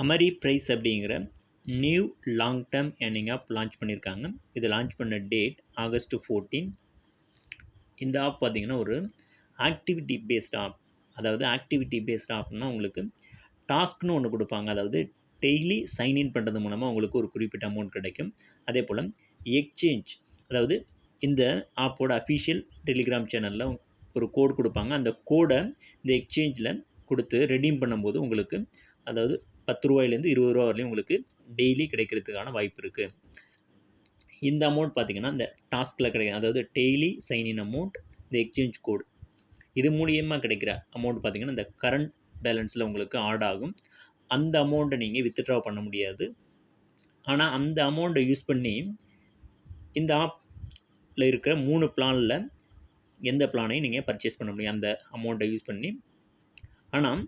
அமரி price அப்படிங்கிற new long term earning app launch பண்ணியிருக்காங்க. இது லான்ச் பண்ண டேட் August 14. இந்த ஆப் பார்த்தீங்கன்னா ஒரு ஆக்டிவிட்டி பேஸ்ட் ஆப். அதாவது ஆக்டிவிட்டி பேஸ்ட் ஆப்னா உங்களுக்கு டாஸ்க்னு ஒன்று கொடுப்பாங்க. அதாவது டெய்லி சைன்இன் பண்ணுறது மூலமாக உங்களுக்கு ஒரு குறிப்பிட்ட அமௌண்ட் கிடைக்கும். அதே போல் எக்ஸ்சேஞ்ச், அதாவது இந்த ஆப்போட அஃபிஷியல் டெலிகிராம் சேனலில் ஒரு கோட் கொடுப்பாங்க. அந்த கோடை இந்த எக்ஸ்சேஞ்சில் கொடுத்து ரெடீம் பண்ணும்போது உங்களுக்கு அதாவது 10 ரூபாயிலேருந்து 20 ரூபா வரையும் உங்களுக்கு டெய்லி கிடைக்கிறதுக்கான வாய்ப்பு இருக்குது. இந்த அமௌண்ட் பார்த்தீங்கன்னா இந்த டாஸ்கில் கிடைக்கும். அதாவது டெய்லி சைன்இன் அமௌண்ட், இந்த எக்ஸ்சேஞ்ச் கோட், இது மூலியமாக கிடைக்கிற அமௌண்ட் பார்த்தீங்கன்னா இந்த கரண்ட் பேலன்ஸில் உங்களுக்கு ஆட் ஆகும். அந்த அமௌண்ட்டை நீங்கள் வித்ட்ரா பண்ண முடியாது. ஆனால் அந்த அமௌண்ட்டை யூஸ் பண்ணி இந்த ஆப்பில் இருக்கிற 3 பிளானில் எந்த பிளானையும் நீங்கள் பர்ச்சேஸ் பண்ண முடியும் அந்த அமௌண்ட்டை யூஸ் பண்ணி. ஆனால்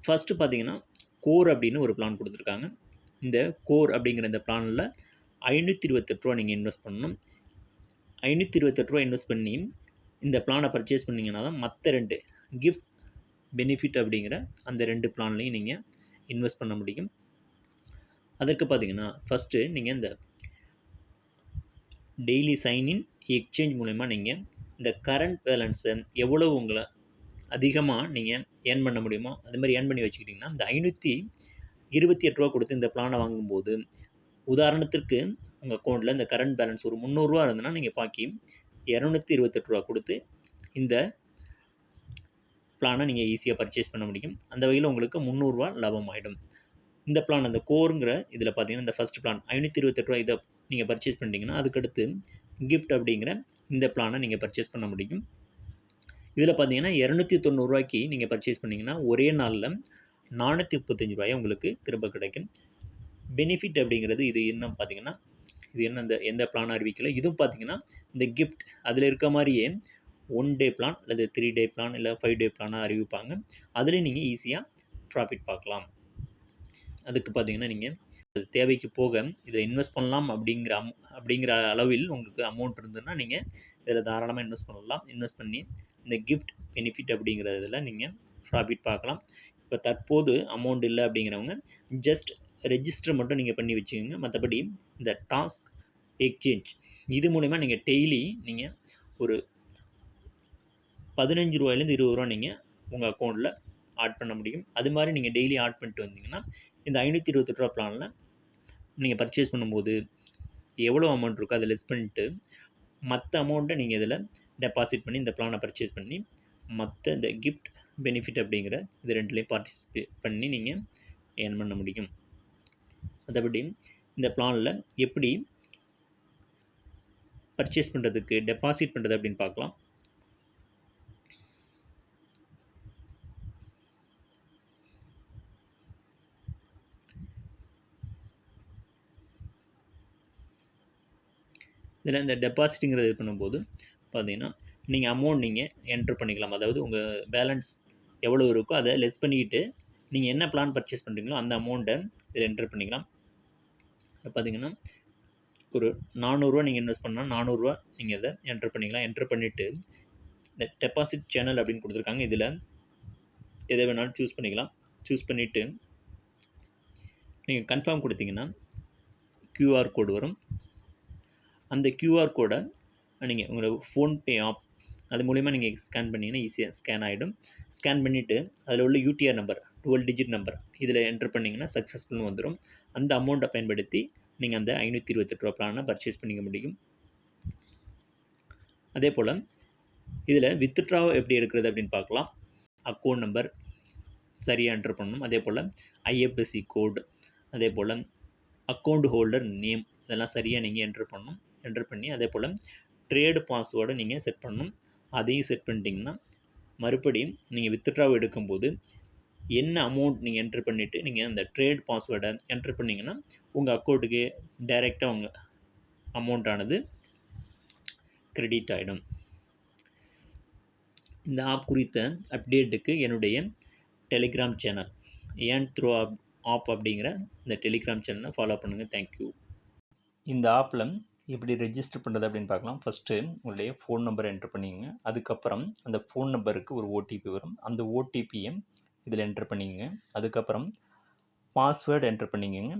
ஃபஸ்ட்டு பார்த்தீங்கன்னா கோர் அப்படின்னு ஒரு பிளான் கொடுத்துருக்காங்க. இந்த கோர் அப்படிங்கிற இந்த பிளானில் 528 ரூபா நீங்கள் இன்வெஸ்ட் பண்ணணும். 528 ரூபா இன்வெஸ்ட் பண்ணி இந்த பிளானை பர்ச்சேஸ் பண்ணிங்கன்னா தான் மற்ற 2 கிஃப்ட் பெனிஃபிட் அப்படிங்கிற அந்த 2 பிளான்லையும் நீங்கள் இன்வெஸ்ட் பண்ண முடியும். அதற்கு பார்த்தீங்கன்னா ஃபஸ்ட்டு நீங்கள் இந்த டெய்லி சைன்இன் எக்ஸ்சேஞ்ச் மூலமா நீங்கள் இந்த கரண்ட் பேலன்ஸை எவ்வளவு உங்களை அதிகமாக நீங்கள் ஏர்ன் பண்ண முடியுமோ அது மாதிரி ஏர்ன் பண்ணி வச்சுக்கிட்டிங்கன்னா இந்த 528 ரூபா கொடுத்து இந்த பிளானை வாங்கும்போது, உதாரணத்திற்கு உங்கள் அக்கௌண்ட்டில் இந்த கரண்ட் பேலன்ஸ் ஒரு 300 ரூபா இருந்ததுன்னா நீங்கள் பாக்கி 228 ரூபா கொடுத்து இந்த பிளானை நீங்கள் ஈஸியாக பர்ச்சேஸ் பண்ண முடியும். அந்த வகையில் உங்களுக்கு 300 ரூபா லாபம் ஆகிடும். இந்த பிளான் அந்த கோருங்கிற இதில் பார்த்தீங்கன்னா இந்த ஃபஸ்ட் பிளான் 528 ரூபா இதை நீங்கள் பர்ச்சேஸ் பண்ணிட்டீங்கன்னா அதுக்கடுத்து கிஃப்ட் அப்படிங்கிற இந்த பிளானை நீங்கள் பர்ச்சேஸ் பண்ண முடியும். இதில் பார்த்தீங்கன்னா 290 ரூபாய்க்கு நீங்கள் பர்ச்சேஸ் பண்ணிங்கன்னா ஒரே நாளில் 435 ரூபாய் உங்களுக்கு திரும்ப கிடைக்கும். பெனிஃபிட் அப்படிங்கிறது இது என்ன பார்த்தீங்கன்னா, இது என்ன இந்த எந்த பிளான் அறிவிக்கல. இதுவும் பார்த்தீங்கன்னா இந்த கிஃப்ட் அதில் இருக்க மாதிரியே 1 டே பிளான் அல்லது 3 டே பிளான் இல்லை 5 டே பிளானாக அறிவிப்பாங்க. அதில் நீங்கள் ஈஸியாக ப்ராஃபிட் பார்க்கலாம். அதுக்கு பார்த்தீங்கன்னா நீங்கள் தேவைக்கு போக இதில் இன்வெஸ்ட் பண்ணலாம் அப்படிங்கிற அளவில் உங்களுக்கு அமௌண்ட் இருந்ததுன்னா நீங்கள் இதில் தாராளமாக இன்வெஸ்ட் பண்ணலாம். இன்வெஸ்ட் பண்ணி இந்த கிஃப்ட் பெனிஃபிட் அப்படிங்கிறதுல நீங்கள் ப்ராஃபிட் பார்க்கலாம். இப்போ தற்போது அமௌண்ட் இல்லை அப்படிங்கிறவங்க ஜஸ்ட் ரெஜிஸ்டர் மட்டும் நீங்கள் பண்ணி வச்சுக்கோங்க. மற்றபடி இந்த டாஸ்க் எக்ஸ்சேஞ்ச் இது மூலிமா நீங்கள் டெய்லி நீங்கள் ஒரு 15 ரூபாயிலேருந்து 20 ரூபா நீங்கள் உங்கள் அக்கௌண்ட்டில் ஆட் பண்ண முடியும். அது மாதிரி நீங்கள் டெய்லி ஆட் பண்ணிட்டு வந்தீங்கன்னா இந்த 528 ரூபா பிளானில் நீங்கள் பர்ச்சேஸ் பண்ணும்போது எவ்வளோ அமௌண்ட் இருக்கோ அதை லெஸ் பண்ணிவிட்டு மற்ற அமௌண்ட்டை நீங்கள் இதில் டெபாசிட் பண்ணி இந்த பிளானை பர்ச்சேஸ் பண்ணி மற்ற இந்த கிஃப்ட் பெனிஃபிட் அப்படிங்கிற இது 2லேயும் பார்ட்டிசிபேட் பண்ணி நீங்கள் ஏர்ன் பண்ண முடியும். மற்றபடி இந்த பிளானில் எப்படி பர்ச்சேஸ் பண்ணுறதுக்கு டெபாசிட் பண்ணுறது அப்படின்னு பார்க்கலாம். இதில் இந்த டெபாசிட்டுங்கிறது இது பண்ணும்போது பார்த்தீங்கன்னா நீங்கள் அமௌண்ட் நீங்கள் என்ட்ரு பண்ணிக்கலாம். அதாவது உங்கள் பேலன்ஸ் எவ்வளோ இருக்கோ அதை லெஸ் பண்ணிக்கிட்டு நீங்கள் என்ன பிளான் பர்ச்சேஸ் பண்ணுறீங்களோ அந்த அமௌண்ட்டை இதில் என்ட்ரு பண்ணிக்கலாம். பார்த்தீங்கன்னா ஒரு 400 ரூபா நீங்கள் இன்வெஸ்ட் பண்ணால் 400 ரூபா நீங்கள் இதை என்ட்ரு பண்ணிக்கலாம். என்ட்ரு பண்ணிவிட்டு இந்த டெபாசிட் சேனல் அப்படின்னு கொடுத்துருக்காங்க. இதில் எதை வேணாலும் சூஸ் பண்ணிக்கலாம். சூஸ் பண்ணிவிட்டு நீங்கள் கன்ஃபார்ம் கொடுத்தீங்கன்னா QR கோடு வரும். அந்த QR கோடை நீங்கள் உங்களோட ஃபோன்பே ஆப் அது மூலிமா நீங்கள் ஸ்கேன் பண்ணிங்கன்னா ஈஸியாக ஸ்கேன் ஆகிடும். ஸ்கேன் பண்ணிவிட்டு அதில் உள்ள UTR நம்பர் 12 டிஜிட் நம்பர் இதில் என்ட்ரு பண்ணிங்கன்னா சக்ஸஸ்ஃபுல்னு வந்துடும். அந்த அமௌண்ட்டை பயன்படுத்தி நீங்கள் அந்த 528 ரூபா பிளானை பர்ச்சேஸ் பண்ணிக்க முடியும். அதே போல் இதில் வித்ட்ரா எப்படி எடுக்கிறது அப்படின்னு பார்க்கலாம். அக்கௌண்ட் நம்பர் சரியாக என்ட்ரு பண்ணணும். அதே போல் IFSC கோடு, அதே போல் அக்கௌண்ட் ஹோல்டர் நேம் இதெல்லாம் சரியாக நீங்கள் என்ட்ரு பண்ணணும். என்ட்ரு பண்ணி அதே போல் ட்ரேடு பாஸ்வேர்டை நீங்கள் செட் பண்ணணும். அதையும் செட் பண்ணிட்டீங்கன்னா மறுபடியும் நீங்கள் வித்ட்ராவை எடுக்கும்போது என்ன அமௌண்ட் நீங்கள் என்ட்ரு பண்ணிவிட்டு நீங்கள் அந்த ட்ரேட் பாஸ்வேர்டை என்ட்ரு பண்ணிங்கன்னா உங்கள் அக்கௌண்ட்டுக்கு டைரெக்டாக உங்கள் அமௌண்ட் ஆனது கிரெடிட் ஆகிடும். இந்த ஆப் குறித்த அப்டேட்டுக்கு என்னுடைய Telegram channel earn through app அப்படிங்கிற இந்த டெலிகிராம் சேனலை ஃபாலோ பண்ணுங்கள். தேங்க்யூ. இந்த ஆப்பில் எப்படி ரெஜிஸ்டர் பண்ணுறது அப்படின்னு பார்க்கலாம். ஃபஸ்ட்டு உங்களுடைய ஃபோன் நம்பரை என்ட்ரு பண்ணிக்கங்க. அதுக்கப்புறம் அந்த ஃபோன் நம்பருக்கு ஒரு OTP வரும். அந்த OTPயை இதில் என்ட்ரு பண்ணிக்கங்க. அதுக்கப்புறம் பாஸ்வேர்டு என்டர் பண்ணிக்கோங்க.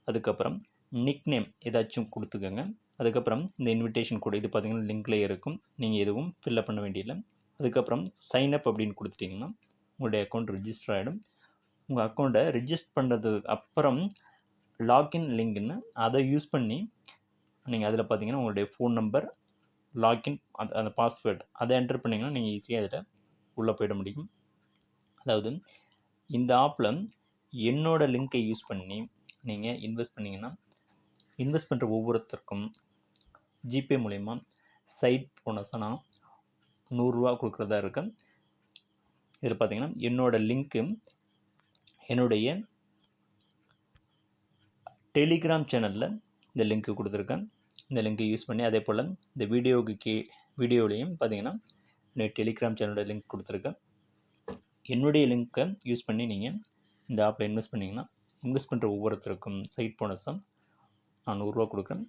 அதுக்கப்புறம் நிக் நேம் ஏதாச்சும் கொடுத்துக்கோங்க. அதுக்கப்புறம் இந்த இன்விடேஷன் கோடு இது பார்த்தீங்கன்னா லிங்க்லேயே இருக்கும், நீங்கள் எதுவும் ஃபில்லப் பண்ண வேண்டியதில்லை. அதுக்கப்புறம் சைன் அப் அப்படின்னு கொடுத்துட்டிங்கன்னா உங்களுடைய அக்கௌண்ட் ரிஜிஸ்டர் ஆகிடும். உங்கள் அக்கௌண்ட்டை ரிஜிஸ்டர் பண்ணுறதுக்கு அப்புறம் லாகின் லிங்க்னு அதை யூஸ் பண்ணி நீங்கள் அதில் பார்த்தீங்கன்னா உங்களுடைய ஃபோன் நம்பர், லாகின், அந்த பாஸ்வேர்டு அதை என்டர் பண்ணிங்கன்னா நீங்கள் ஈஸியாக அதில் உள்ளே போயிட முடியும். அதாவது இந்த ஆப்பில் என்னோட லிங்க்கை யூஸ் பண்ணி நீங்கள் இன்வெஸ்ட் பண்ணிங்கன்னா இன்வெஸ்ட் பண்ணுற ஒவ்வொருத்தருக்கும் ஜிபே மூலயமா சைட் போனஸாக நான் 100 ரூபா கொடுக்குறதா இருக்கேன். இதில் பார்த்தீங்கன்னா என்னோட லிங்க்கு என்னுடைய டெலிகிராம் சேனலில் இந்த லிங்க்கு கொடுத்துருக்கேன். இந்த லிங்க்கை யூஸ் பண்ணி அதே போல் இந்த வீடியோலையும் பார்த்தீங்கன்னா என்னுடைய டெலிகிராம் சேனலோட லிங்க் கொடுத்துருக்கேன். என்னுடைய லிங்க்கை யூஸ் பண்ணி நீங்கள் இந்த ஆப்பில் இன்வெஸ்ட் பண்ணிங்கன்னா இன்வெஸ்ட் பண்ணுற ஒவ்வொருத்தருக்கும் சைட் போனஸாக நான் 100 ரூபா கொடுக்குறேன்.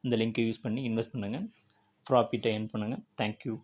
இந்த லிங்க்கை யூஸ் பண்ணி இன்வெஸ்ட் பண்ணுங்கள், ப்ராஃபிட்டை ஏர்ன் பண்ணுங்கள். தேங்க்யூ.